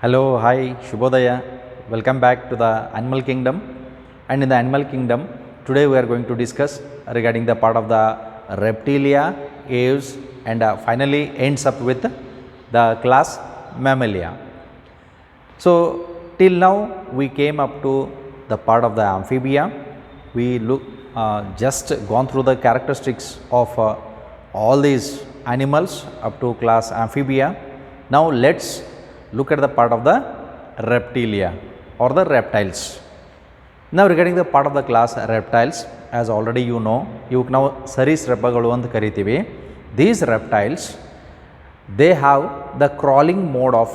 Hello, hi, Shubhodaya. Welcome back to the Animal Kingdom. And in the Animal Kingdom, today we are going to discuss regarding the part of the Reptilia, Aves, and finally ends up with the class Mammalia. So, till now we came up to the part of the Amphibia. We just gone through the characteristics of all these animals up to class Amphibia. Now, let's look at the part of the Reptilia or the reptiles. Now, regarding the part of the class reptiles, as already you know, ನಾವು ಸರೀಸೃಪಗಳು ಅಂತ ಕರಿತೀವಿ. These reptiles, they have the crawling mode of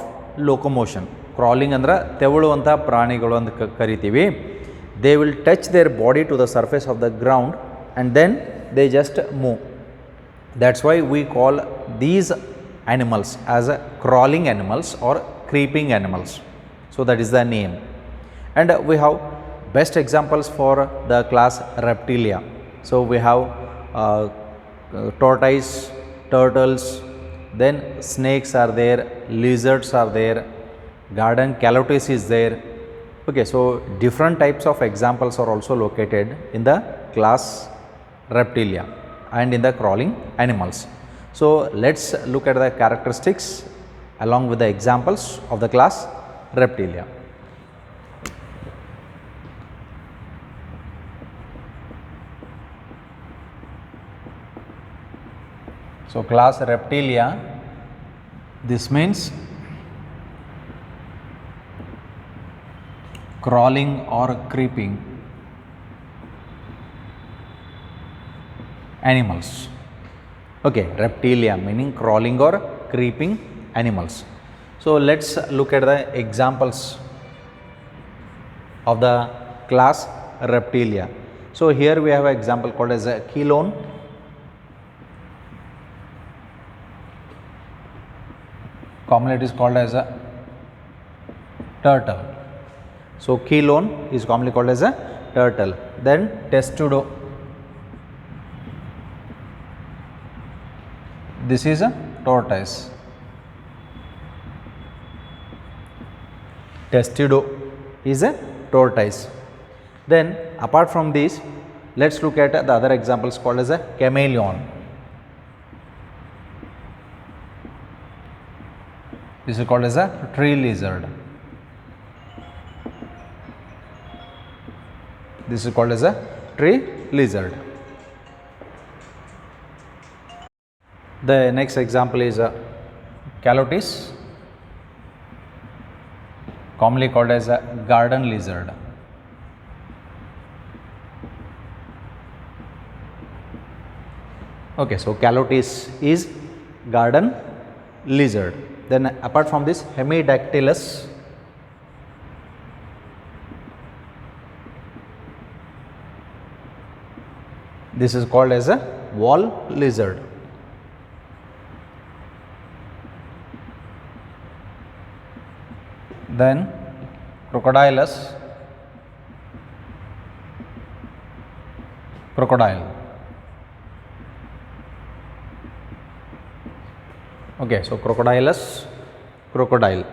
locomotion. Crawling ಅಂದ್ರೆ ತೆವಳುವಂಥ ಪ್ರಾಣಿಗಳು ಅಂತ ಕರಿತೀವಿ. They will touch their body to the surface of the ground and then they just move. That's why we call these animals as a crawling animals or creeping animals. So that is the name. And we have best examples for the class Reptilia. So we have tortoise, turtles, then snakes are there, lizards are there, garden calotes is there. Okay, so different types of examples are also located in the class Reptilia and in the crawling animals. So let's look at the characteristics along with the examples of the class Reptilia. So class Reptilia, this means crawling or creeping animals. Okay, Reptilia meaning crawling or creeping animals. So let's look at the examples of the class Reptilia. So here we have an example called as a chelone. Commonly it is called as a turtle. So chelone is commonly called as a turtle. Then testudo. This is a tortoise. Testudo is a tortoise. Then apart from this, let's look at the other examples called as a chameleon. This is called as a tree lizard. This is called as a tree lizard. The next example is a calotes, commonly called as a garden lizard. Okay, so calotes is garden lizard. Then apart from this, Hemidactylus, this is called as a wall lizard. Then Crocodylus, crocodile. Okay, so Crocodylus, crocodile.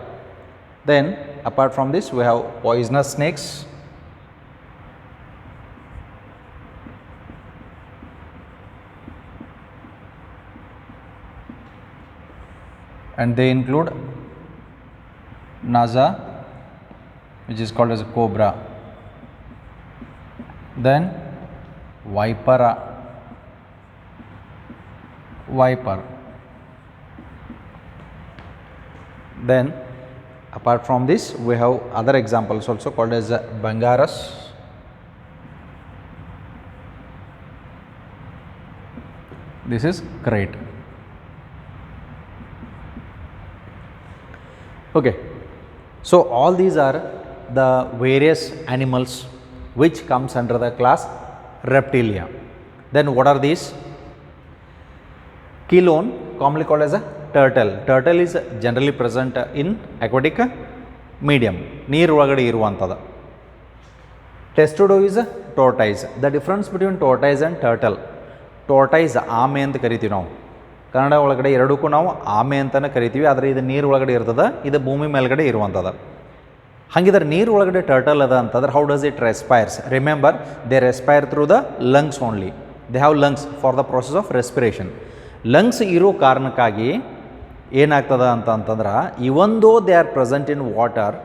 Then apart from this, we have poisonous snakes, and they include Naja, which is called as a cobra. Then Vipera, viper. Then apart from this, we have other examples also called as Bangarus, this is crate. Okay, so all these are the various animals which comes under the class Reptilia. Then what are these? Chelone, commonly called as a turtle. Turtle is generally present in aquatic medium. ನೀರು ಒಳಗಡೆ ಇರುವಂಥದ್ದು. Testudo is a tortoise. The difference between tortoise and turtle. Tortoise ಆಮೆ ಅಂತ ಕರಿತೀವಿ ನಾವು. ಕನ್ನಡ ಒಳಗಡೆ ಎರಡಕ್ಕೂ ನಾವು ಆಮೆ ಅಂತಲೇ ಕರಿತೀವಿ, ಆದರೆ ಇದು ನೀರು ಒಳಗಡೆ ಇರ್ತದೆ, ಇದು ಭೂಮಿ ಮೇಲ್ಗಡೆ ಇರುವಂಥದ್ದು. ಹಾಗಿದ್ರೆ ನೀರು ಒಳಗಡೆ ಟರ್ಟಲ್ ಅದ ಅಂತಂದ್ರೆ how does it respires? Remember, they respire through the lungs only. They have lungs for the process of respiration. Lungs ಇರೋ ಕಾರಣಕ್ಕಾಗಿ ಏನಾಗ್ತದೆ ಅಂತಂದ್ರೆ even though they are present in water,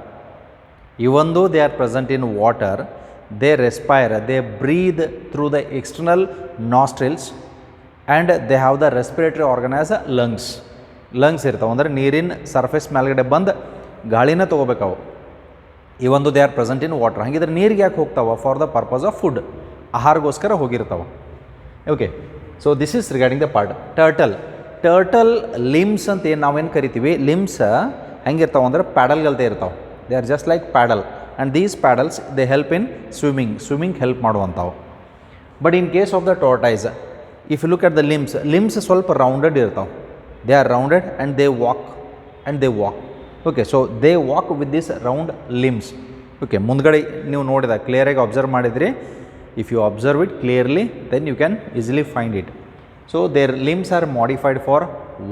they respire, they breathe through the external nostrils and they have the respiratory organ as lungs. Lungs ಇರ್ತಾವೆ ಅಂದರೆ ನೀರಿನ surface ಮೇಲ್ಗಡೆ ಬಂದು ಗಾಳಿನ ತೊಗೋಬೇಕಾವು. Even though they are present in water. ಹಾಗಿದ್ರೆ ನೀರಿಗೆ ಯಾಕೆ ಹೋಗ್ತಾವೆ? For the purpose of food, ಆಹಾರಗೋಸ್ಕರ ಹೋಗಿರ್ತಾವೆ. Okay, so this is regarding the part. Turtle limbs ಅಂತ ಏನು ನಾವೇನು ಕರಿತೀವಿ, ಲಿಮ್ಸ್ ಹೆಂಗಿರ್ತಾವೆ ಅಂದರೆ ಪ್ಯಾಡಲ್ಗಲ್ತೆ ಇರ್ತಾವೆ. They are just like paddle. And these paddles, they help in swimming help ಮಾಡುವಂಥವು. But in case of the tortoise, if you look at the limbs ಸ್ವಲ್ಪ ರೌಂಡೆಡ್ ಇರ್ತಾವೆ. They are rounded and they walk. Okay, so they walk with this round limbs. Okay, ಮುಂದ್ಗಡೆ ನೀವು ನೋಡಿದ ಕ್ಲಿಯರಾಗಿ observe ಮಾಡಿದ್ರಿ. If you observe it clearly then you can easily find it. So their limbs are modified for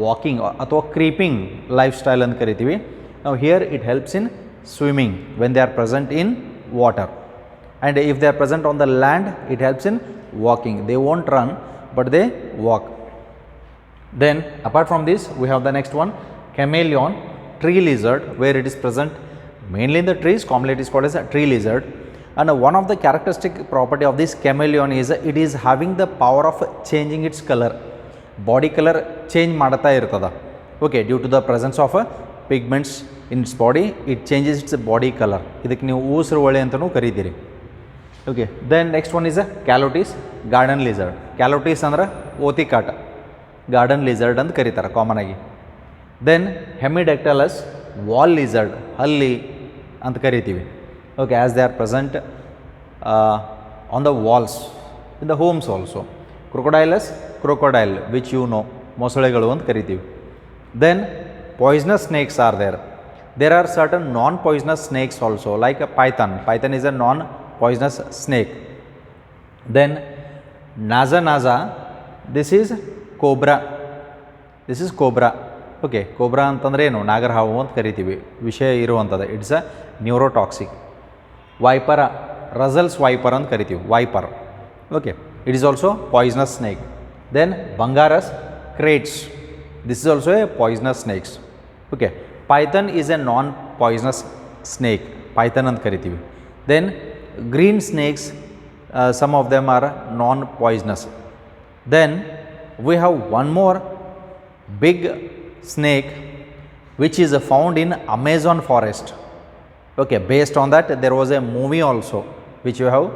walking ಅಥವಾ creeping lifestyle ಅಂತ ಕರಿತೀವಿ ನಾವು. Here it helps in swimming when they are present in water, and if they are present on the land it helps in walking. They won't run but they walk. Then apart from this we have the next one, chameleon, tree lizard, where it is present mainly in the trees. Commonly it is called as a tree lizard, and one of the characteristic property of this chameleon is it is having the power of changing its color. Body color change ಮಾಡ್ತಾ ಇರ್ತದ. Okay, due to the presence of pigments in its body, it changes its body color. ಇದಕ್ಕೆ ನೀವು ಊಸರು ಒಳೆ ಅಂತಲೂ ಕರೀತೀರಿ. Okay, then next one is a calotes, garden lizard. Calotes ಅಂದ್ರೆ ಓತಿಕಾಟ, ಗಾರ್ಡನ್ ಲಿಸರ್ಡ್ ಅಂತ ಕರೀತಾರೆ ಕಾಮನ್ ಆಗಿ. ದೆನ್ ಹೆಮಿಡೆಕ್ಟಲಸ್, ವಾಲ್ ಲಿಸರ್ಡ್, ಹಲ್ಲಿ ಅಂತ ಕರಿತೀವಿ. Okay, as they are present on the walls in the homes also. Crocodile which you know, ಮೊಸಳೆಗಳು ಅಂತ ಕರಿತೀವಿ. Then poisonous snakes are there. There are certain non-poisonous snakes also, like a python. Python is a non-poisonous snake. Then naza, this is cobra. Okay, cobra ಅಂತಂದ್ರೆ ಏನು? ನಾಗರಹಾವು ಅಂತ ಕರಿತೀವಿ, ವಿಷಯ ಇರುವಂಥದ್ದು. It's a neurotoxic. Viper, Russell's viper ಅಂತ ಕರಿತೀವಿ, viper. Okay, it is also poisonous snake. Then bungarus kraits, this is also a poisonous snakes. Okay, python is a non-poisonous snake, python ant karitivi. Then green snakes, some of them are non-poisonous. Then we have one more big snake which is found in Amazon forest. Okay, based on that there was a movie also which you have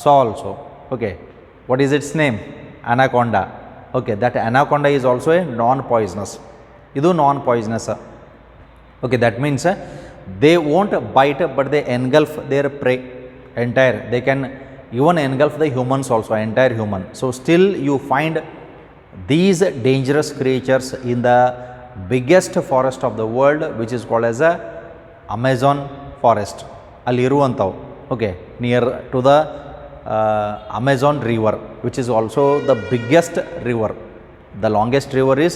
saw also. Okay, what is its name? Anaconda. Okay, that anaconda is also a non-poisonous. Idu non-poisonous. Okay, that means they won't bite but they engulf their prey entire. They can even engulf the humans also, entire human. So still you find these dangerous creatures in the biggest forest of the world, which is called as a Amazon forest. ಅಲ್ಲಿ ಇರುವಂಥವು. Okay, near to the Amazon river, which is also the biggest river. The longest river is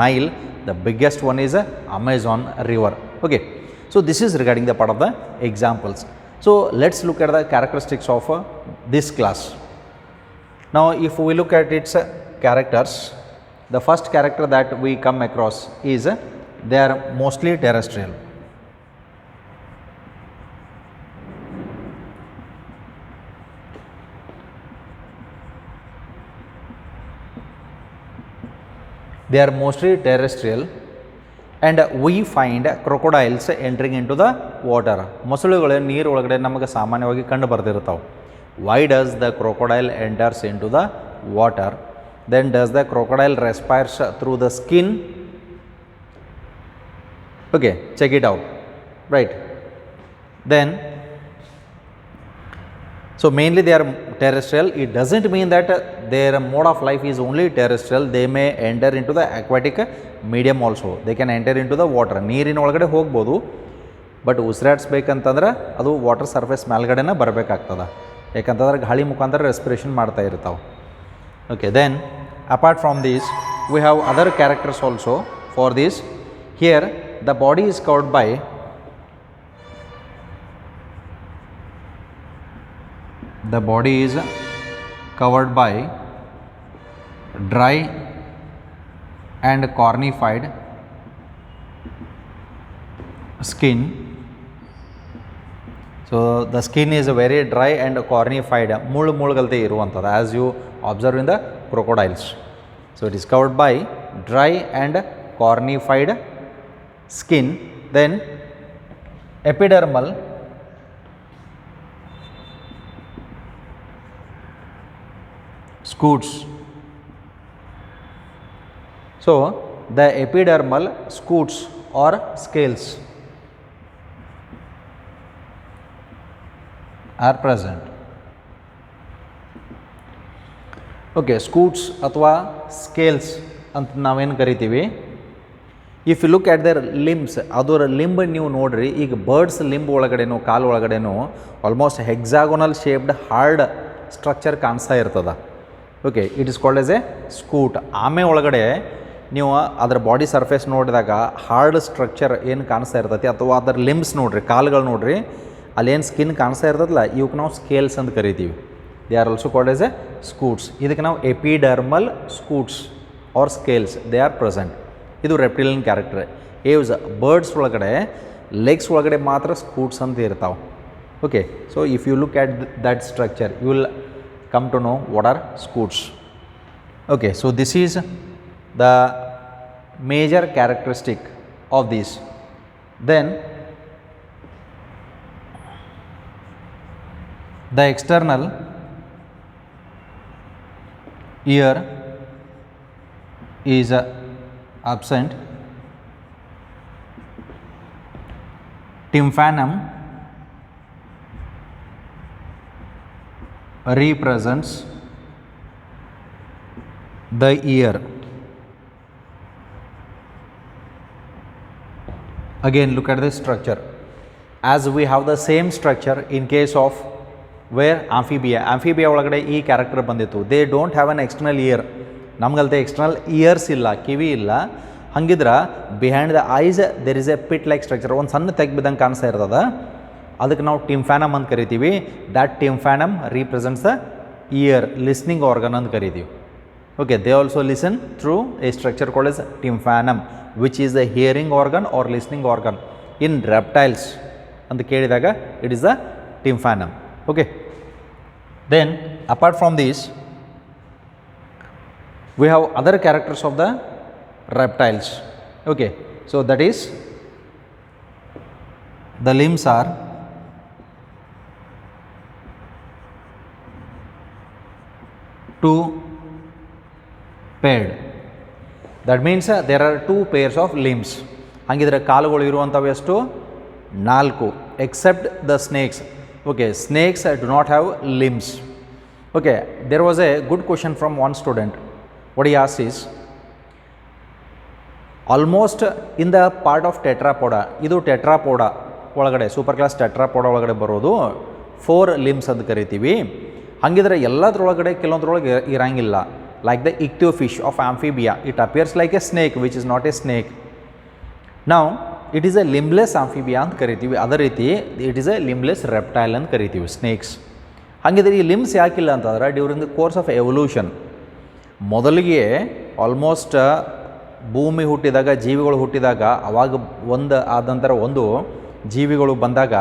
Nile, the biggest one is Amazon river. Okay, so this is regarding the part of the examples. So let's look at the characteristics of this class. Now if we look at its characters, the first character that we come across is they are mostly terrestrial. They are mostly terrestrial and we find crocodiles entering into the water. ಮೊಸಳೆಗಳು ನೀರು ಒಳಗಡೆ ನಮಗೆ ಸಾಮಾನ್ಯವಾಗಿ ಕಂಡು ಬರ್ತಿರ್ತಾವೆ. Why does the crocodile enters into the water? Then does the crocodile respires through the skin? Okay, check it out. Right. Then so mainly they are terrestrial. It doesn't mean that their mode of life is only terrestrial. They may enter into the aquatic medium also. They can enter into the water. ನೀರಿನ ಒಳಗಡೆ ಹೋಗ್ಬೋದು, but ಉಸಿರಾಡಿಸ್ಬೇಕಂತಂದ್ರೆ ಅದು water surface ಮೇಲ್ಗಡೆನೇ ಬರಬೇಕಾಗ್ತದೆ. ಯಾಕಂತಂದ್ರೆ ಗಾಳಿ ಮುಖಾಂತರ respiration ಮಾಡ್ತಾ ಇರ್ತಾವೆ. Okay, then apart from these we have other characters also for this. Here the body is covered by dry and cornified skin. So the skin is very dry and cornified, ಮುಳ್ಳುಗಲ್ತೆ ಇರುವಂಥದ್ದು, as you observe in the crocodiles. So it is covered by dry and cornified skin. Then epidermal scutes. So the epidermal scutes or scales are present. Okay, scutes ಅಥವಾ scales ಅಂತ ನಾವೇನು ಕರಿತೀವಿ. If you look at their limbs, ಅದರ limb ನೀವು ನೋಡಿರಿ, ಈಗ birds limb ಒಳಗಡೆನೂ ಕಾಲು ಒಳಗಡೆನೂ almost hexagonal shaped hard structure ಕಾಣಿಸ್ತಾ ಇರ್ತದೆ. Okay, it is called as a scute. ಆಮೆ ಒಳಗಡೆ ನೀವು ಅದರ ಬಾಡಿ ಸರ್ಫೇಸ್ ನೋಡಿದಾಗ ಹಾರ್ಡ್ ಸ್ಟ್ರಕ್ಚರ್ ಏನು ಕಾಣಿಸ್ತಾ ಇರ್ತೈತಿ, ಅಥವಾ ಅದರ ಲಿಂಬ್ಸ್ ನೋಡಿರಿ, ಕಾಲುಗಳು ನೋಡಿರಿ, ಅಲ್ಲೇನು ಸ್ಕಿನ್ ಕಾಣಿಸ್ತಾ ಇರ್ತದಲ್ಲ, ಇವಕ್ಕೆ ನಾವು ಸ್ಕೇಲ್ಸ್ ಅಂತ ಕರಿತೀವಿ. They are also called as a scutes. ಇದಕ್ಕೆ ನಾವು epidermal scutes or scales they are present. ಇದು ರೆಪ್ಟಿಲಿಯನ್ ಕ್ಯಾರೆಕ್ಟರ್. ಏವ್ಸ್ ಬರ್ಡ್ಸ್ ಒಳಗಡೆ ಲೆಗ್ಸ್ ಒಳಗಡೆ ಮಾತ್ರ ಸ್ಕೂಟ್ಸ್ ಅಂತ ಇರ್ತಾವೆ. Okay, so if you look at that structure you will come to know what are scutes. Okay, so this is the major characteristic of this. Then the external ear is absent. Tympanum represents the ear. Again look at this structure, as we have the same structure in case of where amphibia ಒಳಗಡೆ ಈ character ಬಂದಿತ್ತು. They don't have an external ear. ನಮ್ಗಲ್ತೆ external ears ಇಲ್ಲ, ಕಿವಿ ಇಲ್ಲ. ಹಂಗಿದ್ರೆ behind the eyes there is a pit like structure, ಒಂದು ಸಣ್ಣ ತೆಗ್ ಬಿದ್ದಂಗೆ ಕಾಣಿಸ್ತಾ ಇರ್ತದೆ. ಅದಕ್ಕೆ ನಾವು ಟಿಂಫ್ಯಾನಮ್ ಅಂತ ಕರಿತೀವಿ. That tympanum represents the ear, listening organ ಅಂತ ಕರಿತೀವಿ. Okay, they also listen through a structure called as tympanum, which is the hearing organ or listening organ in reptiles ಅಂತ ಕೇಳಿದಾಗ it is the tympanum. Okay, then apart from these we have other characters of the reptiles. Okay, so that is the limbs are two paired. That means there are two pairs of limbs. ಹಂಗಿದ್ರೆ ಕಾಲುಗಳು ಇರುವಂಥವು ಎಷ್ಟು? 4, except the snakes. Okay, snakes do not have limbs. Okay, there was a good question from one student. What he asked is, almost in the part of tetrapoda, ಇದು ಟೆಟ್ರಾಪೋಡ ಒಳಗಡೆ, super class ಟೆಟ್ರಾಪೋಡ ಒಳಗಡೆ ಬರೋದು 4 limbs ಅಂತ ಕರಿತೀವಿ. ಹಾಗಿದ್ರೆ ಎಲ್ಲದರೊಳಗಡೆ ಕೆಲವೊಂದ್ರೊಳಗೆ ಇರಂಗಿಲ್ಲ. Like the ichthyophis of amphibia, it appears like a snake which is not a snake. ನಾವು it is a limbless amphibia ಅಂತ ಕರಿತೀವಿ. ಅದೇ ರೀತಿ it is a limbless reptile ಅಂತ ಕರಿತೀವಿ, ಸ್ನೇಕ್ಸ್. ಹಾಗಿದ್ರೆ ಈ ಲಿಮ್ಸ್ ಯಾಕಿಲ್ಲ ಅಂತಂದ್ರೆ during the course of evolution, ಮೊದಲಿಗೆ ಆಲ್ಮೋಸ್ಟ್ ಭೂಮಿ ಹುಟ್ಟಿದಾಗ, ಜೀವಿಗಳು ಹುಟ್ಟಿದಾಗ, ಅವಾಗ ಒಂದು ಆದ ನಂತರ ಒಂದು ಜೀವಿಗಳು ಬಂದಾಗ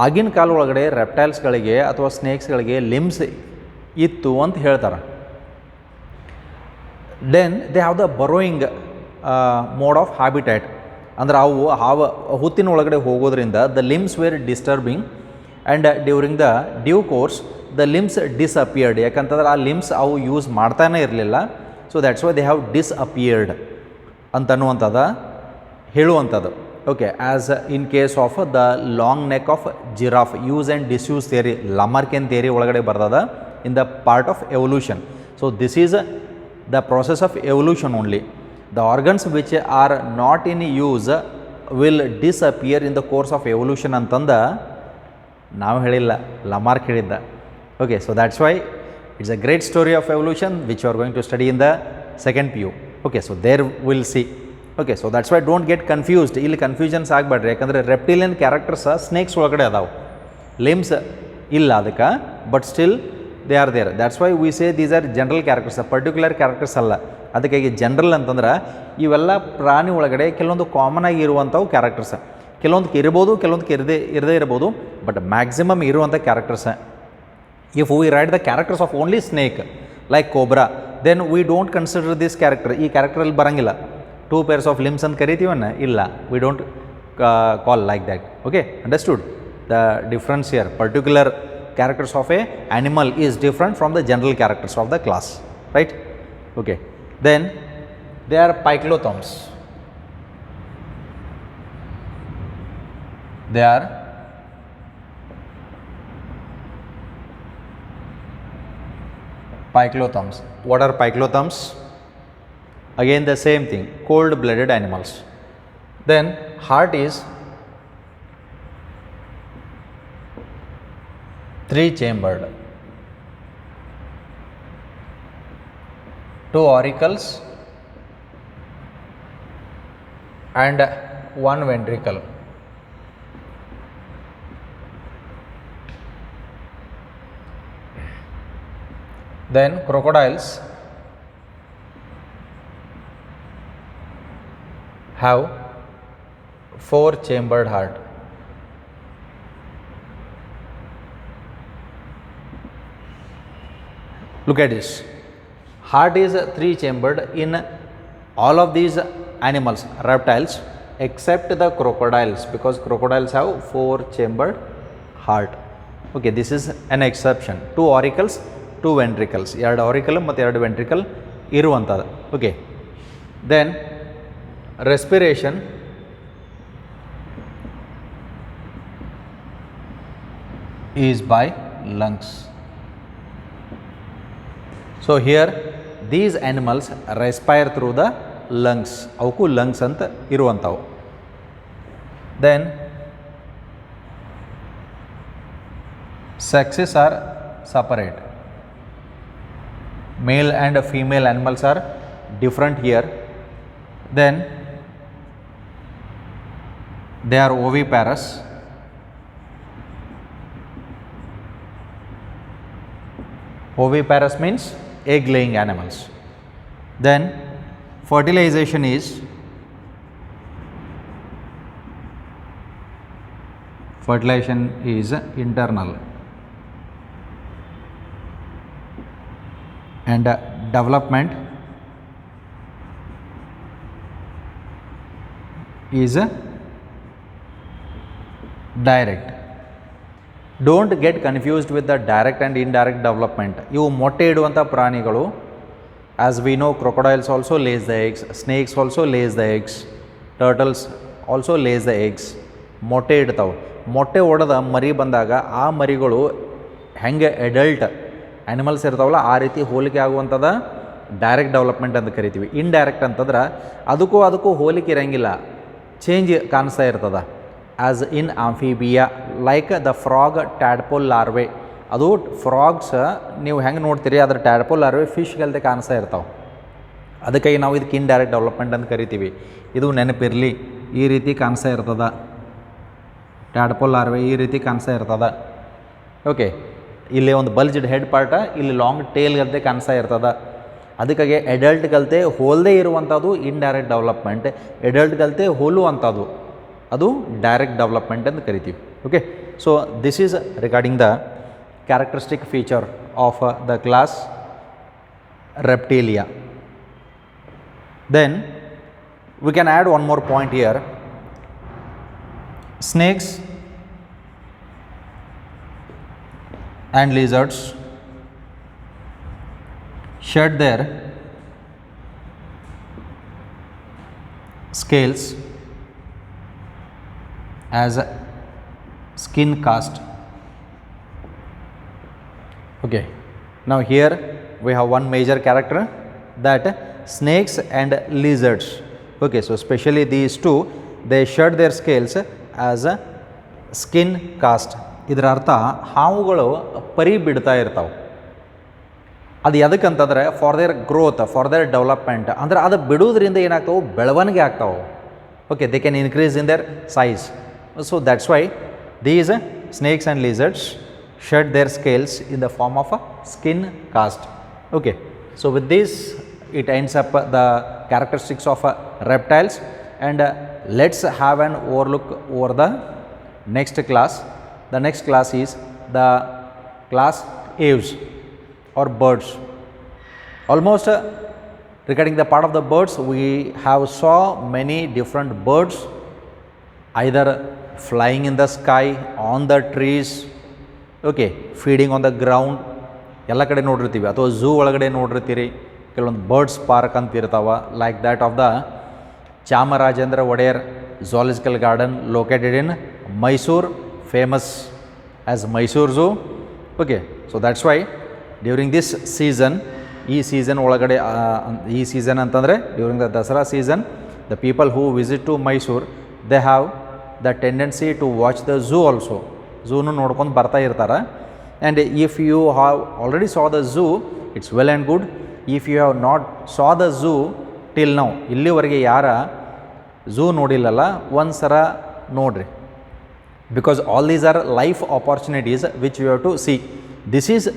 ಆಗಿನ ಕಾಲ ಒಳಗಡೆ ರೆಪ್ಟೈಲ್ಸ್ಗಳಿಗೆ ಅಥವಾ ಸ್ನೇಕ್ಸ್ಗಳಿಗೆ ಲಿಮ್ಸ್ ಇತ್ತು ಅಂತ ಹೇಳ್ತಾರೆ. Then they have the burrowing mode of habitat, ಅಂದ್ರೆ ಅವು ಹುತ್ತಿನ ಒಳಗಡೆ ಹೋಗೋದ್ರಿಂದ the limbs were disturbing and during the due course the limbs disappeared. ಯಾಕಂತಂದ್ರೆ ಆ ಲಿಮ್ಸ್ ಅವು ಯೂಸ್ ಮಾಡ್ತಾನೆ ಇರಲಿಲ್ಲ. So that's why they have disappeared ಅಂತನ್ನುವಂಥದ್ದು ಹೇಳುವಂಥದ್ದು. Okay, as in case of the long neck of giraffe, use and disuse theory, Lamarckian theory ಒಳಗಡೆ ಬರ್ತದ in the part of evolution. So this is the process of evolution only. The organs which are not in use will disappear in the course of evolution ಅಂತಂದ ನಾವು ಹೇಳಿಲ್ಲ, ಲಮಾರ್ಕ್ ಹೇಳಿದ್ದ. Okay, so that's why it's a great story of evolution which you are going to study in the second PU. Okay, so there will see. Okay, so that's why don't get confused. ಇಲ್ಲಿ confusions ಆಗಬೇಡ್ರಿ, ಯಾಕಂದರೆ reptilian characters snakes ಒಳಗಡೆ ಅದಾವೆ, limbs ಇಲ್ಲ ಅದಕ್ಕೆ, but still they are there. That's why we say these are general characters, particular characters ಅಲ್ಲ. ಅದಕ್ಕಾಗಿ general ಅಂತಂದ್ರೆ ಇವೆಲ್ಲ ಪ್ರಾಣಿ ಒಳಗಡೆ ಕೆಲವೊಂದು ಕಾಮನ್ ಆಗಿ ಇರುವಂಥವು ಕ್ಯಾರೆಕ್ಟರ್ಸ್. ಕೆಲವೊಂದಕ್ಕೆ ಇರ್ಬೋದು, ಕೆಲವೊಂದಕ್ಕೆ ಇರದೇ ಇರ್ಬೋದು, ಬಟ್ ಮ್ಯಾಕ್ಸಿಮಮ್ ಇರುವಂಥ characters. If we write the characters of only snake like cobra, then we don't consider this character. ಈ ಕ್ಯಾರೆಕ್ಟರಲ್ಲಿ ಬರೋಂಗಿಲ್ಲ. 2 pairs of limbs ಅಂತ ಕರಿತೀವನ್ನ, ಇಲ್ಲ, we don't call like that. Okay, understood the difference here. Particular characters of a animal is different from the general characters of the class, right? Okay, then they are pyklothms. They are pyklothms. What are pyklothms? Again the same thing, cold blooded animals. Then heart is 3-chambered, 2 auricles and 1 ventricle. Then crocodiles have 4-chambered heart. Look at this. Heart is 3-chambered in all of these animals, reptiles, except the crocodiles, because crocodiles have 4-chambered heart. Okay, this is an exception. 2 auricles, 2 ventricles. 2 auricle ಮತ್ತು 2 ventricle ಇರುವಂಥದ್ದು. Okay, then respiration is by lungs. So here these animals respire through the lungs. ಅವಕ್ಕೂ lungs ಅಂತ ಇರುವಂಥವು. Then sexes are separate. Male and female animals are different here. Then they are oviparous. Oviparous means egg laying animals. Then fertilization is internal, and development is direct. Don't get confused with the direct and indirect development. ಇವು ಮೊಟ್ಟೆ ಇಡುವಂಥ ಪ್ರಾಣಿಗಳು. As we know, crocodiles also lays the eggs, snakes also lays the eggs, turtles also lays the eggs. ಮೊಟ್ಟೆ ಇಡ್ತಾವೆ. ಮೊಟ್ಟೆ ಒಡೆದ ಮರಿ ಬಂದಾಗ ಆ ಮರಿಗಳು ಹೆಂಗೆ ಅಡಲ್ಟ್ ಆ್ಯನಿಮಲ್ಸ್ ಇರ್ತಾವಲ್ಲ ಆ ರೀತಿ ಹೋಲಿಕೆ ಆಗುವಂಥದ್ದು ಡೈರೆಕ್ಟ್ ಡೆವಲಪ್ಮೆಂಟ್ ಅಂತ ಕರಿತೀವಿ. ಇಂಡೈರೆಕ್ಟ್ ಅಂತಂದ್ರೆ ಅದಕ್ಕೂ ಹೋಲಿಕೆ ಇರೋಂಗಿಲ್ಲ, ಚೇಂಜ್ ಕಾಣಿಸ್ತಾ ಇರ್ತದೆ. As in Amphibia, like the frog tadpole larvae. ಅದು ಫ್ರಾಗ್ಸ್ ನೀವು ಹೆಂಗೆ ನೋಡ್ತೀರಿ, ಅದ್ರ ಟ್ಯಾಡ್ಪೋಲ್ ಲಾರ್ವೆ ಫಿಶ್ಗಲ್ದೆ ಕಾಣಿಸ್ತಾ ಇರ್ತಾವೆ. ಅದಕ್ಕಾಗಿ ನಾವು ಇದಕ್ಕೆ ಇಂಡೈರೆಕ್ಟ್ ಡೆವಲಪ್ಮೆಂಟ್ ಅಂತ ಕರಿತೀವಿ. ಇದು ನೆನಪಿರಲಿ, ಈ ರೀತಿ ಕಾಣಿಸ್ತಾ ಇರ್ತದೆ ಟ್ಯಾಡ್ಪೋಲ್ ಲಾರ್ವೆ, ಈ ರೀತಿ ಕಾಣಿಸ್ತಾ ಇರ್ತದೆ. ಓಕೆ, ಇಲ್ಲಿ ಒಂದು ಬಲ್ಜ್ಡ್ ಹೆಡ್ ಪಾರ್ಟ, ಇಲ್ಲಿ ಲಾಂಗ್ ಟೇಲ್ ಗಲ್ತೆ ಕಾಣಿಸ್ತಾ ಇರ್ತದೆ. ಅದಕ್ಕಾಗಿ ಎಡಲ್ಟ್ ಗಲ್ತೆ ಹೋಲದೇ ಇರುವಂಥದ್ದು ಇಂಡೈರೆಕ್ಟ್ ಡೆವಲಪ್ಮೆಂಟ್, ಎಡಲ್ಟ್ ಗಲ್ತೆ ಹೋಲುವಂಥದ್ದು ಅದು ಡೈರೆಕ್ಟ್ ಡೆವಲಪ್ಮೆಂಟ್ ಅಂತ ಕರಿತೀವಿ. Okay, so this is regarding the characteristic feature of the class Reptilia. Then we can add one more point here. Snakes and lizards shed their scales as a skin cast. Okay, now here we have one major character, that snakes and lizards. Okay, so especially these two, they shed their scales as a skin cast. ಇದರ ಅರ್ಥ ಹಾವುಗಳು ಪರಿ ಬಿಡ್ತಾ ಇರ್ತಾವೆ. ಅದು ಎದಕ್ಕಂತಂದರೆ for their growth, for their development, ಅಂದರೆ ಅದು ಬಿಡುವುದರಿಂದ ಏನಾಗ್ತಾವೆ, ಬೆಳವಣಿಗೆ ಆಗ್ತಾವೆ. Okay, they can increase in their size. So that's why these snakes and lizards shed their scales in the form of a skin cast. Okay, so with this it ends up the characteristics of reptiles, and let's have an overlook over the next class. The next class is the class aves or birds. Almost regarding the part of the birds, we have saw many different birds either flying in the sky, on the trees, okay, feeding on the ground. ಎಲ್ಲ ಕಡೆ ನೋಡಿರ್ತೀವಿ, ಅಥವಾ zoo ಒಳಗಡೆ ನೋಡಿರ್ತೀರಿ, ಕೆಲವೊಂದು birds park ಅಂತ ಇರ್ತಾವೆ. Like that of the Chamarajendra Wodeyar zoological garden located in Mysuru, famous as Mysuru zoo. Okay, so that's why during this season, ಈ season ಒಳಗಡೆ, ಈ ಸೀಸನ್ ಅಂತಂದರೆ during the Dasara season, the people who visit to Mysuru, they have the tendency to watch the zoo also. ಝೂನು ನೋಡ್ಕೊಂಡು ಬರ್ತಾ ಇರ್ತಾರೆ. And if you have already saw the zoo, it's well and good. If you have not saw the zoo till now, ಇಲ್ಲಿವರೆಗೆ ಯಾರ zoo ನೋಡಿಲ್ಲಲ್ಲ, ಒಂದು ಸಲ ನೋಡ್ರಿ. Because all these are life opportunities which you have to see. This is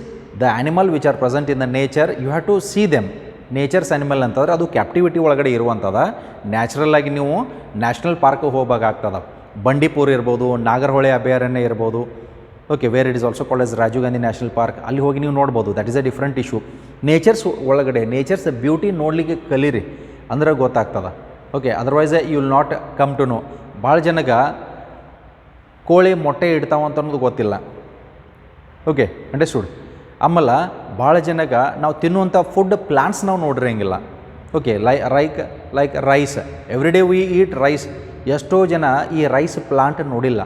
the animal which are present in the nature, you have to see them. Nature's animal ಅಂತಂದ್ರೆ ಅದು captivity ಒಳಗಡೆ ಇರುವಂಥದ್ದು. ನ್ಯಾಚುರಲ್ಲಾಗಿ ನೀವು ನ್ಯಾಷನಲ್ ಪಾರ್ಕ್ಗೆ ಹೋಗಬೇಕಾಗ್ತದೆ. ಬಂಡೀಪುರ್ ಇರ್ಬೋದು, ನಾಗರಹೊಳೆ ಅಭಯಾರಣ್ಯ ಇರ್ಬೋದು. Okay, where it is also called as Rajiv Gandhi national park, ಅಲ್ಲಿ ಹೋಗಿ ನೀವು ನೋಡ್ಬೋದು. That is a different issue. Nature's ಒಳಗಡೆ ನೇಚರ್ಸ್ ಬ್ಯೂಟಿ ನೋಡಲಿಕ್ಕೆ ಕಲೀರಿ, ಅಂದ್ರೆ ಗೊತ್ತಾಗ್ತದೆ. Okay, otherwise you will not come to know. ಭಾಳ ಜನಗೆ ಕೋಳಿ ಮೊಟ್ಟೆ ಇಡ್ತಾವ ಅಂತ ಅನ್ನೋದು ಗೊತ್ತಿಲ್ಲ. Okay, understood. ಆಮೇಲೆ ಭಾಳ ಜನಗೆ ನಾವು ತಿನ್ನುವಂಥ ಫುಡ್ ಪ್ಲಾಂಟ್ಸ್ ನಾವು ನೋಡಿರಂಗಿಲ್ಲ. Okay, like rice, every day we eat rice. ಎಷ್ಟೋ ಜನ ಈ ರೈಸ್ ಪ್ಲಾಂಟ್ ನೋಡಿಲ್ಲ.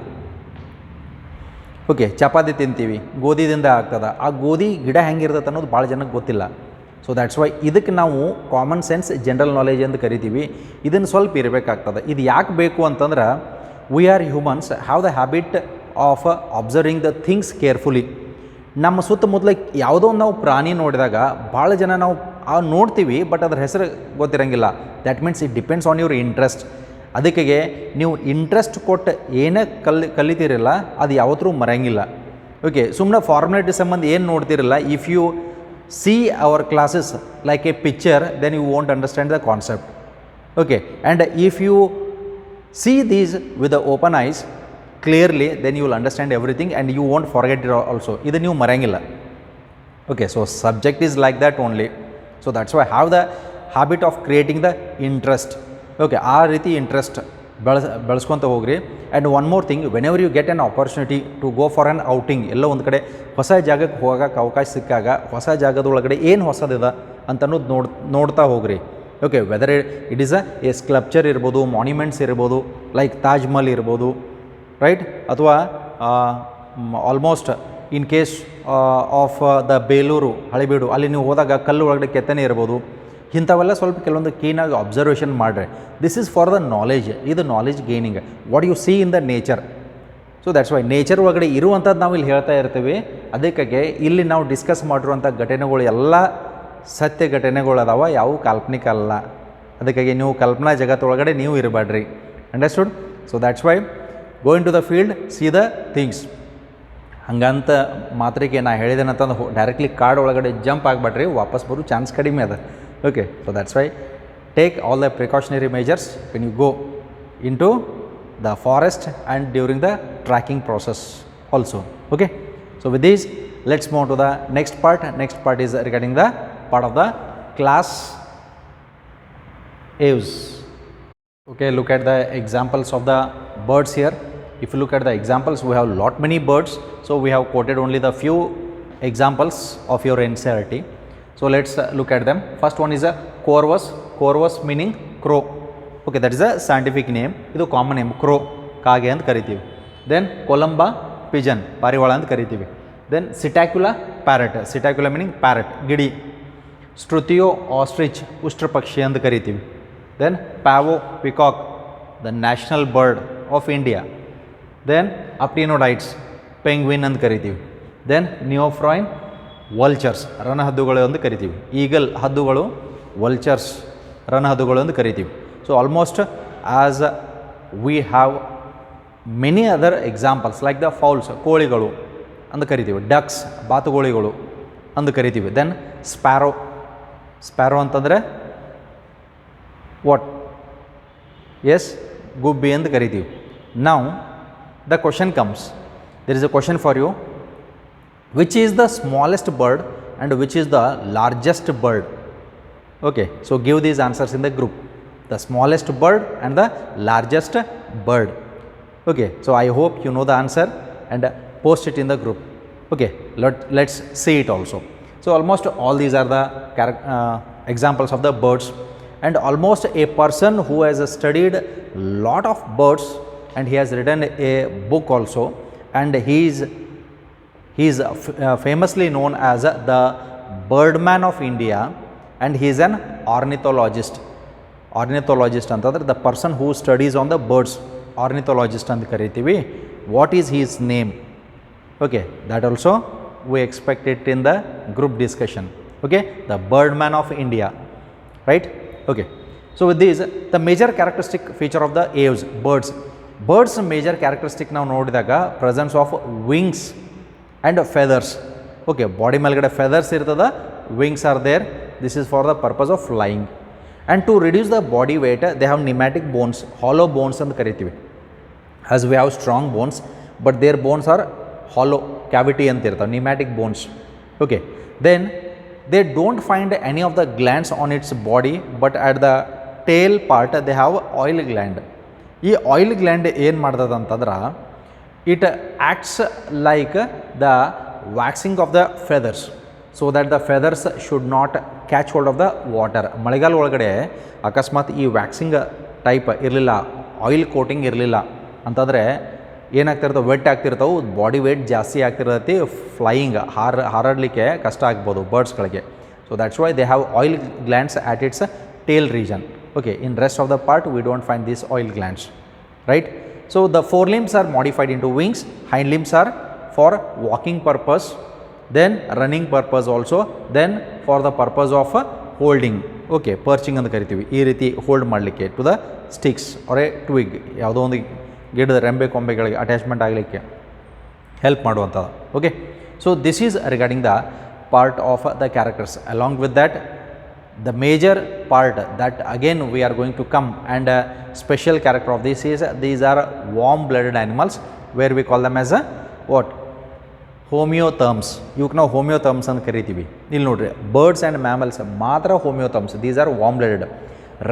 ಓಕೆ, ಚಪಾತಿ ತಿಂತೀವಿ, ಗೋಧಿದಿಂದ ಆಗ್ತದೆ. ಆ ಗೋಧಿ ಗಿಡ ಹೆಂಗಿರ್ತದೆ ಅನ್ನೋದು ಭಾಳ ಜನಕ್ಕೆ ಗೊತ್ತಿಲ್ಲ. ಸೊ ದ್ಯಾಟ್ಸ್ ವೈ ಇದಕ್ಕೆ ನಾವು ಕಾಮನ್ ಸೆನ್ಸ್, ಜನರಲ್ ನಾಲೆಜ್ ಅಂತ ಕರಿತೀವಿ. ಇದನ್ನು ಸ್ವಲ್ಪ ಇರಬೇಕಾಗ್ತದೆ. ಇದು ಯಾಕೆ ಬೇಕು ಅಂತಂದ್ರೆ, we are humans have the habit of observing the things carefully. ನಮ್ಮ ಸುತ್ತಮುತ್ತಲ ಯಾವುದೋ ಒಂದು ನಾವು ಪ್ರಾಣಿ ನೋಡಿದಾಗ ಭಾಳ ಜನ ನಾವು ನೋಡ್ತೀವಿ, ಬಟ್ ಅದ್ರ ಹೆಸರು ಗೊತ್ತಿರಂಗಿಲ್ಲ. That means it depends on your interest. ಅದಕ್ಕೆ ನೀವು ಇಂಟ್ರೆಸ್ಟ್ ಕೊಟ್ಟು ಏನೇ ಕಲಿತೀರಲ್ಲ, ಅದು ಯಾವತ್ತೂ ಮರೆಯಂಗಿಲ್ಲ. ಓಕೆ, ಸುಮ್ಮನೆ ಫಾರ್ಮಾಲಿಟಿ ಸಂಬಂಧ ಏನು ನೋಡ್ತಿರಲ್ಲ, if you see our classes like a picture, then you won't understand the concept. Okay, and if you see these with the open eyes clearly, then you will understand everything and you won't forget it also. ಇದು ನೀವು ಮರೆಯಂಗಿಲ್ಲ. Okay, so subject is like that only. So that's why have the habit of creating the interest. Okay, ಆ ರೀತಿ interest ಬೆಳೆಸ್ಕೊತ ಹೋಗ್ರಿ. And one more thing, whenever you get an opportunity to go for an outing, ಎಲ್ಲೋ ಒಂದು ಕಡೆ ಹೊಸ ಜಾಗಕ್ಕೆ ಹೋಗೋಕ್ಕೆ ಅವಕಾಶ ಸಿಕ್ಕಾಗ, ಹೊಸ ಜಾಗದೊಳಗಡೆ ಏನು ಹೊಸದಿದೆ ಅಂತ ಅನ್ನೋದು ನೋಡ್ತಾ ಹೋಗ್ರಿ. Okay, whether it is A sculpture ಇರ್ಬೋದು, ಮಾನ್ಯುಮೆಂಟ್ಸ್ ಇರ್ಬೋದು, ಲೈಕ್ ತಾಜ್ ಮಹಲ್ ಇರ್ಬೋದು, ರೈಟ್, ಅಥವಾ almost in case of the Belur, Halebidu, ಅಲ್ಲಿ ನೀವು ಹೋದಾಗ ಕಲ್ಲು ಒಳಗಡೆ ಕೆತ್ತನೆ ಇರ್ಬೋದು. ಇಂಥವೆಲ್ಲ ಸ್ವಲ್ಪ ಕೆಲವೊಂದು ಕ್ಲೀನಾಗಿ ಅಬ್ಸರ್ವೇಷನ್ ಮಾಡಿರಿ. This is for the knowledge. ಇದು knowledge gaining, what you see in the nature. So that's why nature ಒಳಗಡೆ ಇರುವಂಥದ್ದು ನಾವು ಇಲ್ಲಿ ಹೇಳ್ತಾ ಇರ್ತೀವಿ. ಅದಕ್ಕಾಗಿ ಇಲ್ಲಿ ನಾವು ಡಿಸ್ಕಸ್ ಮಾಡಿರುವಂಥ ಘಟನೆಗಳು ಎಲ್ಲ ಸತ್ಯ ಘಟನೆಗಳು ಅದಾವ, ಯಾವ ಕಾಲ್ಪನಿಕ ಅಲ್ಲ. ಅದಕ್ಕಾಗಿ ನೀವು ಕಲ್ಪನಾ ಜಗತ್ತೊಳಗಡೆ ನೀವು ಇರಬೇಡ್ರಿ. Understood? So that's why go into the field, see the things. ಹಂಗಂತ ಮಾತ್ರಕ್ಕೆ ನಾ ಹೇಳಿದೇನಂತಂದು ಡೈರೆಕ್ಟ್ಲಿ ಕಾಡ್ ಒಳಗಡೆ ಜಂಪ್ ಆಗಿಬಿಡ್ರಿ, ವಾಪಸ್ ಬರೋ ಚಾನ್ಸ್ ಕಡಿಮೆ ಅದ. Okay, so that's why take all the precautionary measures when you go into the forest and during the tracking process also. Okay, so with this, let's move to the next part. Next part is regarding the part of the class aves. Okay, look at the examples of the birds here. If you look at the examples, we have lot many birds, so we have quoted only the few examples of your NCERT. So let's look at them. First one is a corvus. Corvus meaning crow. Okay, that is a scientific name. Idu common name, crow, kage ant karitivi. Then columba pigeon, parivala ant karitivi. Then Psittacula parrot. Psittacula meaning parrot, gidi. Strutio ostrich, ustra pakshi ant karitivi. Then pavo peacock, the national bird of India. Then Aptenodytes, penguin ant karitivi. Then Neophroin, vultures ರಣಹದ್ದುಗಳು ಎಂದು ಕರಿತೀವಿ. Eagle ಹದ್ದುಗಳು, vultures ರಣಹದ್ದುಗಳು ಎಂದು ಕರಿತೀವಿ. So almost as we have many other examples like the fowls ಕೋಳಿಗಳು ಅಂದು ಕರಿತೀವಿ, ಡಕ್ಸ್ ಬಾತುಕೋಳಿಗಳು ಅಂದು ಕರಿತೀವಿ. ದೆನ್ ಸ್ಪ್ಯಾರೋ, ಸ್ಪ್ಯಾರೋ ಅಂತಂದರೆ ವಾಟ್? ಎಸ್, ಗುಬ್ಬಿ ಎಂದು ಕರಿತೀವಿ. Now the question comes, there is a question for you, which is the smallest bird and which is the largest bird? Okay, so give these answers in the group, the smallest bird and the largest bird. Okay, so I hope you know the answer and post it in the group. Okay, let's see it also. So almost all these are the examples of the birds, and almost a person who has studied lot of birds and he has written a book also, and he is famously known as the Birdman of India, and he is an ornithologist. Ornithologist ಅಂತಂದ್ರೆ the person who studies on the birds, ornithologist ಅಂತ ಕರಿತೀವಿ. What is his name? Okay, that also we expect it in the group discussion. Okay, the Birdman of India, right? Okay, so with this, the major characteristic feature of the aves, birds major characteristic ನಾವು ನೋಡಿದಾಗ presence of wings and feathers. Okay, body ಮೇಲ್ಗಡೆ feathers ಇರ್ತದ, wings are there. This is for the purpose of flying. And to reduce the body weight, they have pneumatic bones, hollow bones ಅಂತ ಕರಿತೀವಿ. As we have strong bones, but their bones are hollow, cavity ಅಂತ ಇರ್ತವೆ, pneumatic bones. Okay, then they don't find any of the glands on its body, but at the tail part they have oil gland. ಈ oil gland ಏನು ಮಾಡ್ತದೆ ಅಂತಂದ್ರೆ, it acts like the waxing of the feathers, so that the feathers should not catch hold of the water. ಮಳೆಗಾಲ ಒಳಗಡೆ ಅಕಸ್ಮಾತ್ ಈ waxing type ಇರಲಿಲ್ಲ, oil coating ಇರಲಿಲ್ಲ ಅಂತಂದರೆ ಏನಾಗ್ತಿರ್ತವೆ, ವೆಟ್ ಆಗ್ತಿರ್ತಾವೆ, ಬಾಡಿ ವೆಯ್ಟ್ ಜಾಸ್ತಿ ಆಗ್ತಿರ್ತೈತಿ, ಫ್ಲೈಯಿಂಗ್ ಹಾರಾಡಲಿಕ್ಕೆ ಕಷ್ಟ ಆಗ್ಬೋದು ಬರ್ಡ್ಸ್ಗಳಿಗೆ. So that's why they have oil glands at its tail region. Okay, in rest of the part we don't find these oil glands, right? So the forelimbs are modified into wings, hind limbs are for walking purpose, then running purpose also, then for the purpose of holding. Okay, perching ಅಂತ ಕರಿತೀವಿ, ಈ ರೀತಿ hold ಮಾಡಲಿಕ್ಕೆ to the sticks or a twig, ಯಾವುದೋ ಒಂದು ಗಿಡದ ರೆಂಬೆ ಕೊಂಬೆಗಳಿಗೆ ಅಟ್ಯಾಚ್ಮೆಂಟ್ ಆಗಲಿಕ್ಕೆ ಹೆಲ್ಪ್ ಮಾಡುವಂಥದ್ದು. Okay, so this is regarding the part of the characters. Along with that, the major part that again we are going to come, and a special character of this is these are warm blooded animals, where we call them as a what? Homeotherms. ಇವಕ್ಕೆ ನಾವು ಹೋಮಿಯೋಥರ್ಮ್ಸ್ ಅಂತ ಕರಿತೀವಿ. ಇಲ್ಲಿ ನೋಡ್ರಿ, birds and mammals ಮಾತ್ರ homeotherms, these are warm blooded.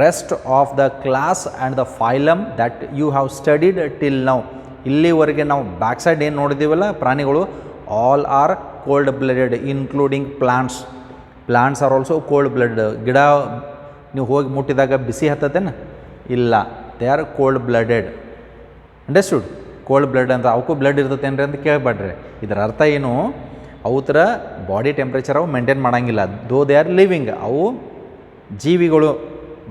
Rest of the class and the phylum that you have studied till now, ಇಲ್ಲಿವರೆಗೆ ನಾವು back side ಏನು ನೋಡಿದ್ದೀವಲ್ಲ ಪ್ರಾಣಿಗಳು, all are cold blooded including plants. Plants are also cold blood. ಗಿಡ ನೀವು ಹೋಗಿ ಮುಟ್ಟಿದಾಗ ಬಿಸಿ ಹತ್ತತೇನೆ? ಇಲ್ಲ, they are cold blooded. Understood? Cold blood ಅಂತ ಅವಕ್ಕೂ ಬ್ಲಡ್ ಇರ್ತೈತೇನ್ರಿ ಅಂತ ಕೇಳಬೇಡ್ರಿ. ಇದರ ಅರ್ಥ ಏನು, ಅವು ಥರ ಬಾಡಿ ಟೆಂಪ್ರೇಚರ್ ಅವು ಮೇಂಟೈನ್ ಮಾಡೋಂಗಿಲ್ಲ. ದೋ ದೇ ಆರ್ ಲಿವಿಂಗ್, ಅವು ಜೀವಿಗಳು,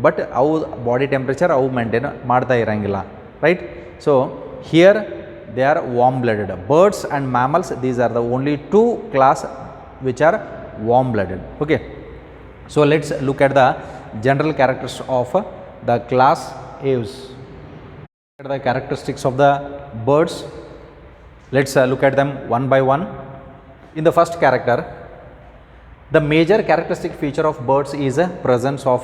ಬಟ್ ಅವು ಬಾಡಿ ಟೆಂಪ್ರೇಚರ್ ಅವು ಮೇಂಟೈನ್ ಮಾಡ್ತಾ ಇರೋಂಗಿಲ್ಲ. Right? So here they are warm blooded. Birds and mammals, these are the only two class which are warm blooded. Okay, so let's look at the general characters of the class aves. The characteristics of the birds, let's look at them one by one. In the first character, the major characteristic feature of birds is a presence of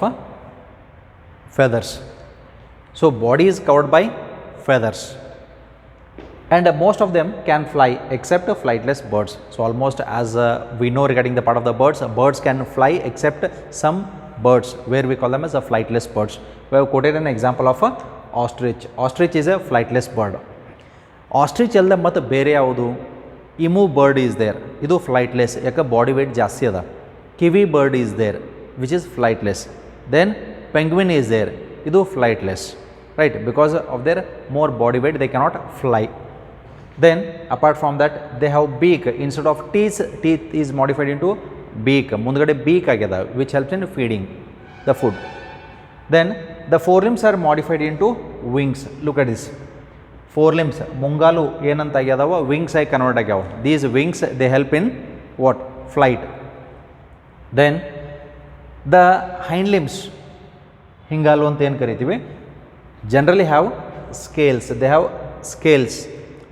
feathers. So body is covered by feathers, and most of them can fly except flightless birds. So almost as we know regarding the part of the birds can fly except some birds, where we call them as a flightless birds. We have quoted an example of a ostrich. Ostrich is a flightless bird. Ostrich ಅಲ್ಲದೆ ಮತ್ತು ಬೇರೆ ಯಾವುದು? Emu bird is there, ಇದು flightless, ಯಾಕೆ body weight ಜಾಸ್ತಿ ಅದ. Kiwi bird is there which is flightless. Then penguin is there, ಇದು flightless, right? Because of their more body weight they cannot fly. Then apart from that, they have beak. Instead of teeth is modified into beak. ಮುಂದ್ಗಡೆ beak ಆಗ್ಯದ, which helps in feeding the food. Then the forelimbs are modified into wings. Look at this. Forelimbs, ಮುಂಗಾಲು ಏನಂತ ಆಗ್ಯದವ, wings ಆಗಿ convert ಆಗ್ಯಾವ. These wings they help in what? Flight. Then the hind limbs, ಹಿಂಗಾಲು ಅಂತ ಏನು ಕರಿತೀವಿ, generally have scales, they have scales,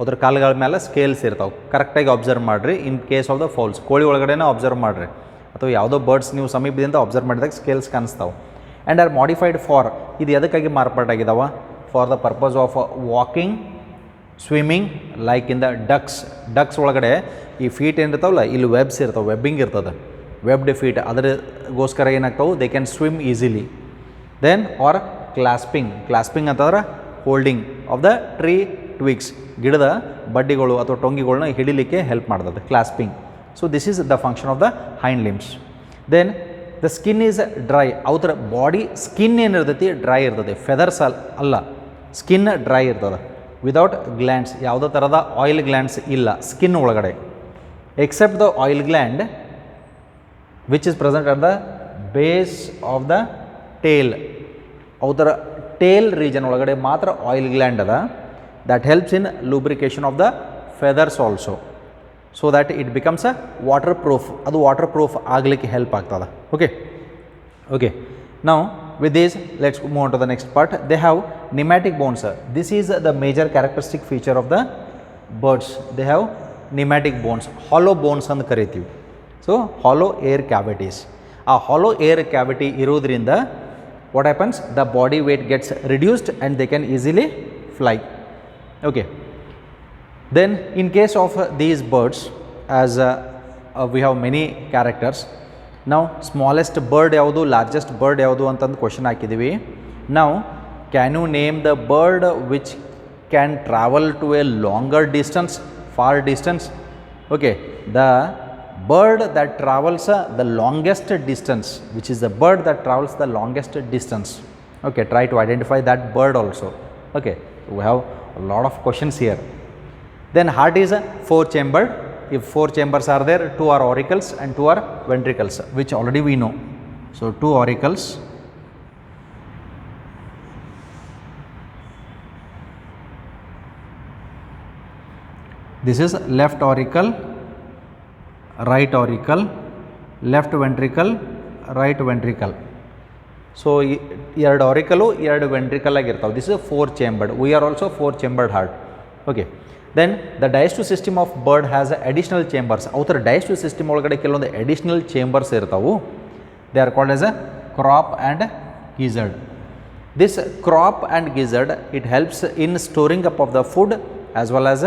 ಅದ್ರ ಕಾಲುಗಳ ಮೇಲೆ ಸ್ಕೇಲ್ಸ್ ಇರ್ತಾವೆ. ಕರೆಕ್ಟಾಗಿ ಅಬ್ಸರ್ವ್ ಮಾಡಿರಿ. In case of the fowls, ಕೋಳಿ ಒಳಗಡೆನೇ ಅಬ್ಸರ್ವ್ ಮಾಡಿರಿ, ಅಥವಾ ಯಾವುದೋ ಬರ್ಡ್ಸ್ ನೀವು ಸಮೀಪದಿಂದ ಅಬ್ಸರ್ವ್ ಮಾಡಿದಾಗ ಸ್ಕೇಲ್ಸ್ ಕಾಣಿಸ್ತಾವೆ. ಆ್ಯಂಡ್ ಆರ್ ಮಾಡಿಫೈಡ್ ಫಾರ್, ಇದು ಎದಕ್ಕಾಗಿ ಮಾರ್ಪಾಟಾಗಿದ್ದಾವ, for the purpose of walking, swimming, like in the ducks ಒಳಗಡೆ ಈ ಫೀಟ್ ಏನಿರ್ತಾವಲ್ಲ, ಇಲ್ಲಿ ವೆಬ್ಸ್ ಇರ್ತಾವೆ, ವೆಬ್ಬಿಂಗ್ ಇರ್ತದೆ, ವೆಬ್ಡ್ ಫೀಟ್, ಅದರಗೋಸ್ಕರ ಏನಾಗ್ತಾವೆ, they can swim easily. Then are clasping ಅಂತಂದ್ರೆ holding of the tree twigs, ಗಿಡದ ಬಡ್ಡಿಗಳು ಅಥವಾ ಟೊಂಗಿಗಳನ್ನ ಹಿಡಿಲಿಕ್ಕೆ ಹೆಲ್ಪ್ ಮಾಡ್ತದೆ, clasping. So this is the function of the hind limbs. Then the skin is dry, ಅವರ ಬಾಡಿ ಸ್ಕಿನ್ ಏನಿರ್ತೈತಿ ಡ್ರೈ ಇರ್ತದೆ, ಫೆದರ್ಸ್ ಅಲ್ಲ, ಸ್ಕಿನ್ ಡ್ರೈ ಇರ್ತದೆ. ವಿದೌಟ್ ಗ್ಲ್ಯಾಂಡ್ಸ್, ಯಾವುದೇ ಥರದ ಆಯಿಲ್ ಗ್ಲ್ಯಾಂಡ್ಸ್ ಇಲ್ಲ ಸ್ಕಿನ್ ಒಳಗಡೆ, except the oil gland which is present at the base of the tail. ಅವರ ಟೇಲ್ ರೀಜನ್ ಒಳಗಡೆ ಮಾತ್ರ ಆಯಿಲ್ ಗ್ಲ್ಯಾಂಡ್ ಅದ, that helps in lubrication of the feathers also, so that it becomes a waterproof, ಅದು waterproof ಆಗಲಿಕ್ಕೆ help ಆಗ್ತದೆ. Okay now with this let's move on to the next part. They have pneumatic bones. This is the major characteristic feature of the birds. They have pneumatic bones, hollow bones ಅಂತ ಕರಿತೀವಿ. So hollow air cavities. ಆ hollow air cavity ಇರೋದ್ರಿಂದ what happens, the body weight gets reduced and they can easily fly. Okay, then in case of these birds, as we have many characters. ನಾವು smallest bird ಯಾವುದು, largest bird ಯಾವುದು ಅಂತಂದು question ಹಾಕಿದ್ದೀವಿ. ನಾವು can you name the bird which can travel to a longer distance, far distance? Okay, the bird that travels the longest distance, which is the bird that travels the longest distance. Okay, try to identify that bird also. Okay, we have lot of questions here. Then heart is four chambered. If four chambers are there, two are auricles and two are ventricles, which already we know. So two auricles, this is left auricle, right auricle, left ventricle, right ventricle. So ಎರಡು auricle ಎರಡು ventricle ಆಗಿರ್ತಾವೆ. This is four chambered. We are also four chambered heart. Okay. Then the digestive system of bird has additional chambers. outer digestive system ಒಳಗಡೆ ಕೆಲವೊಂದು additional chambers ಇರ್ತಾವು. They are called as a crop and gizzard. This crop and gizzard, it helps in storing up of the food as well as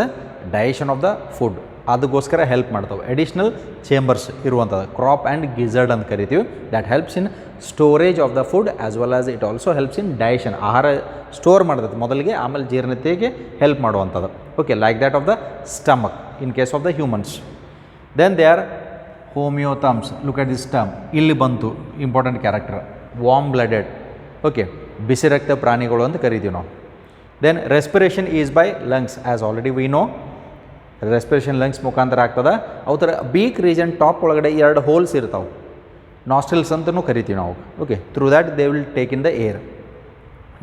digestion of the food. ಅದಕ್ಕೋಸ್ಕರ help ಮಾಡ್ತಾವೆ. Additional chambers ಇರುವಂಥದ್ದು crop and gizzard ಅಂತ ಕರಿತೀವಿ. That helps in storage of the food as well as it also helps in digestion. ಆಹಾರ store ಮಾಡ್ತದೆ ಮೊದಲಿಗೆ, ಆಮೇಲೆ ಜೀರ್ಣತೆಗೆ ಹೆಲ್ಪ್ ಮಾಡುವಂಥದ್ದು. Okay, like that of the stomach in case of the humans. Then they are homeotherms. Look at this term, ಇಲ್ಲಿ ಬಂತು important character, warm blooded. Okay, ಬಿಸಿ ರಕ್ತ ಪ್ರಾಣಿಗಳು ಅಂತ ಕರಿತೀವಿ ನಾವು. Then respiration is by lungs, as already we know. Respiration lungs ಮುಖಾಂತರ ಆಗ್ತದೆ. ಅವರ ಬೀಕ್ ರೀಜನ್ ಟಾಪ್ ಒಳಗಡೆ ಎರಡು ಹೋಲ್ಸ್ ಇರ್ತಾವೆ, ನಾಸ್ಟ್ರಿಲ್ಸ್ ಅಂತಲೂ ಕರಿತೀವಿ ನಾವು. Okay, through that they will take in the air.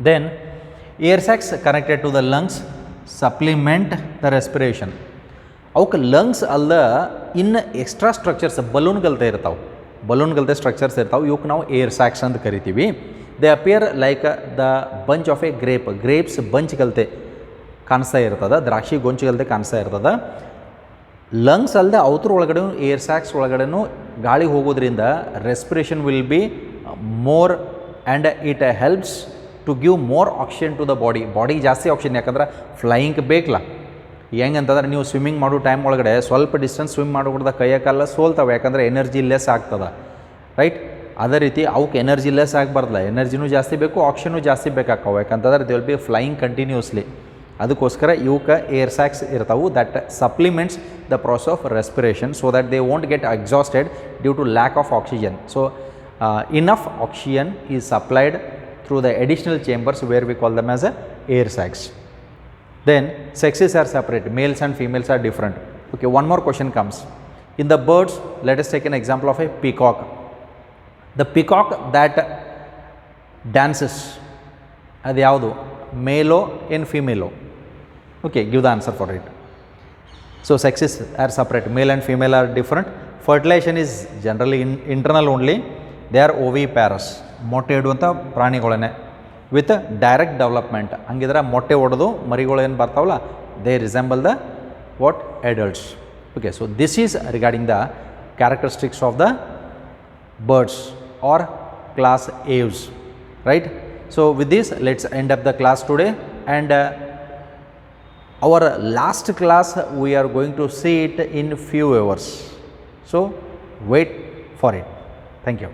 Then air sacs connected to the lungs supplement the respiration. ಅವಕ್ಕೆ ಲಂಗ್ಸ್ ಅಲ್ಲ, ಇನ್ನು ಎಕ್ಸ್ಟ್ರಾ ಸ್ಟ್ರಕ್ಚರ್ಸ್ ಬಲೂನ್ಗಲ್ತೆ ಇರ್ತಾವೆ, ಬಲೂನ್ಗಲ್ತೆ ಸ್ಟ್ರಕ್ಚರ್ಸ್ ಇರ್ತಾವೆ. ಇವಕ್ಕೆ ನಾವು ಏರ್ ಸ್ಯಾಕ್ಸ್ ಅಂತ ಕರಿತೀವಿ. They appear like the bunch of a grape. Grapes ಬಂಚ್ಗಲ್ತೆ ಕಾಣಿಸ್ತಾ ಇರ್ತದೆ, ದ್ರಾಕ್ಷಿ ಗೊಂಚುಗಲ್ದೆ ಕಾಣಿಸ್ತಾ ಇರ್ತದೆ. ಲಂಗ್ಸ್ ಅಲ್ಲದೆ ಅವ್ರ ಒಳಗಡೆ ಏರ್ ಸ್ಯಾಕ್ಸ್ ಒಳಗಡೆನೂ ಗಾಳಿ ಹೋಗೋದ್ರಿಂದ respiration will be more and it helps to give more oxygen to the body. ಬಾಡಿಗೆ ಜಾಸ್ತಿ ಆಕ್ಸಿಜನ್, ಯಾಕಂದ್ರೆ ಫ್ಲೈಯಿಂಗ್ ಬೇಕಲ್ಲ. ಹೆಂಗಂತಂದ್ರೆ ನೀವು ಸ್ವಿಮ್ಮಿಂಗ್ ಮಾಡೋ ಟೈಮ್ ಒಳಗಡೆ ಸ್ವಲ್ಪ ಡಿಸ್ಟೆನ್ಸ್ ಸ್ವಿಮ್ ಮಾಡೋದ್ರಿಂದ ಕೈಯ ಕಾಲ ಸೋಲ್ತವೆ, ಯಾಕಂದರೆ ಎನರ್ಜಿ ಲೆಸ್ ಆಗ್ತದೆ, ರೈಟ್? ಅದೇ ರೀತಿ ಅವಕ್ಕೆ ಎನರ್ಜಿ ಲೆಸ್ ಆಗಬಾರ್ದಲ್ಲ, ಎನರ್ಜಿನೂ ಜಾಸ್ತಿ ಬೇಕು, ಆಕ್ಸಿಜನು ಜಾಸ್ತಿ ಬೇಕಾಗ್ತಾವೆ, ಯಾಕಂತಂದ್ರೆ they will be flying continuously. ಅದಕ್ಕೋಸ್ಕರ ಇವಕ್ಕೆ ಏರ್ ಸ್ಯಾಕ್ಸ್ ಇರ್ತಾವೆ that supplements the process of respiration so that they won't get exhausted due to lack of oxygen. So enough oxygen is supplied through the additional chambers where we call them as a air sacs. Then sexes are separate, males and females are different. Okay, one more question comes. In the birds, let us take an example of a peacock. The peacock that dances, adu yavadu, male and female? Okay, give the answer for it. So sexes are separate, male and female are different. fertilization is generally internal only. They are oviparous, ಮೊಟ್ಟೆ ಇಡುವಂಥ ಪ್ರಾಣಿಗಳನ್ನೇ with direct development. ಹಂಗಿದ್ರೆ ಮೊಟ್ಟೆ ಹೊಡೆದು ಮರಿಗಳು ಏನು ಬರ್ತಾವಲ್ಲ, they resemble the what adults. Okay, so this is regarding the characteristics of the birds or class aves, right? So with this, let's end up the class today, and our last class we are going to see it in few hours. So wait for it. Thank you.